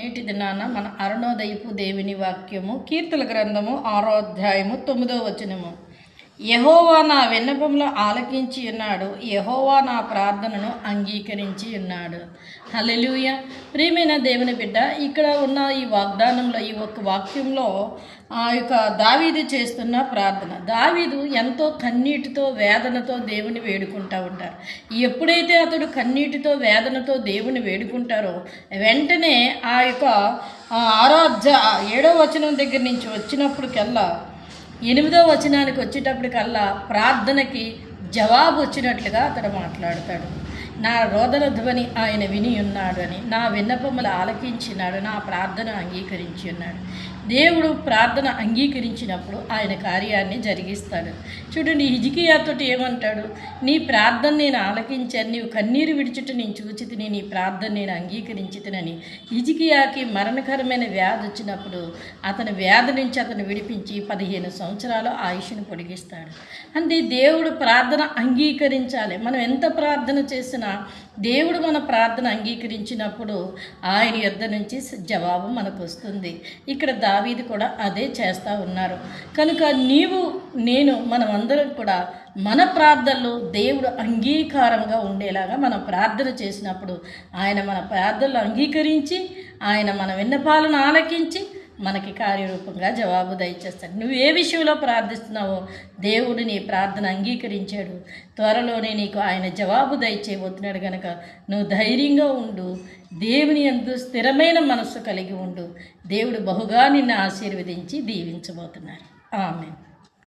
నేటి దినాన మన అరుణోదయపు దేవుని వాక్యము కీర్తన గ్రంథము 6వ అధ్యాయము 9వ వచనము. యెహోవా నా విన్నపములు ఆలకించి ఉన్నాడు, యెహోవా నా ప్రార్థనను అంగీకరించి ఉన్నాడు. హల్లెలూయా. ప్రియమైన దేవుని బిడ్డ, ఇక్కడ ఉన్న ఈ వాగ్దానంలో, ఈ ఒక్క వాక్యంలో ఆ యొక్క దావీదు చేస్తున్న ప్రార్థన. దావీదు ఎంతో కన్నీటితో వేదనతో దేవుని వేడుకుంటూ ఉంటారు. ఎప్పుడైతే అతడు కన్నీటితో వేదనతో దేవుని వేడుకుంటారో వెంటనే ఆ యొక్క 7వ వచనం దగ్గర నుంచి వచ్చినప్పటికల్లా 8వ వచనానికి వచ్చేటప్పటికల్లా ప్రార్థనకి జవాబు వచ్చినట్లుగా అతడు మాట్లాడతాడు. నా రోదన ధ్వని ఆయన విని ఉన్నాడు అని, నా విన్నపములు ఆలకించినాడు, నా ప్రార్థన అంగీకరించి ఉన్నాడు. దేవుడు ప్రార్థన అంగీకరించినప్పుడు ఆయన కార్యాన్ని జరిగిస్తాడు. చూడండి, హిజ్కియాతోటి ఏమంటాడు? నీ ప్రార్థన నేను ఆలకించాను, నీవు కన్నీరు విడిచుట నేను చూచితిని, నీ ప్రార్థన నేను అంగీకరించితినని. హిజ్కియాకి మరణకరమైన వ్యాధి వచ్చినప్పుడు అతని వ్యాధి నుంచి అతను విడిపించి 15 సంవత్సరాలు ఆయుష్ను పొడిగిస్తాడు. అంటే దేవుడు ప్రార్థన అంగీకరించాలి. మనం ఎంత ప్రార్థన చేసినా దేవుడు మన ప్రార్థన అంగీకరించినప్పుడు ఆయన యొద్ద నుంచి జవాబు మనకు వస్తుంది. ఇక్కడ దావీదు కూడా అదే చేస్తూ ఉన్నారు. కనుక నీవు నేను మనమందరం కూడా మన ప్రార్థనలో దేవుడు అంగీకారంగా ఉండేలాగా మనం ప్రార్థన చేసినప్పుడు ఆయన మన ప్రార్థనలు అంగీకరించి ఆయన మన విన్నపాలను ఆలకించి మనకి కార్యరూపంగా జవాబు దయచేస్తాడు. నువ్వు ఏ విషయంలో ప్రార్థిస్తున్నావో దేవుడు నీ ప్రార్థన అంగీకరించాడు. త్వరలోనే నీకు ఆయన జవాబు దయచేయబోతున్నాడు. కనుక నువ్వు ధైర్యంగా ఉండు, దేవుని యందు స్థిరమైన మనస్సు కలిగి ఉండు. దేవుడు బహుగా నిన్ను ఆశీర్వదించి దీవించబోతున్నారు. ఆమేన్.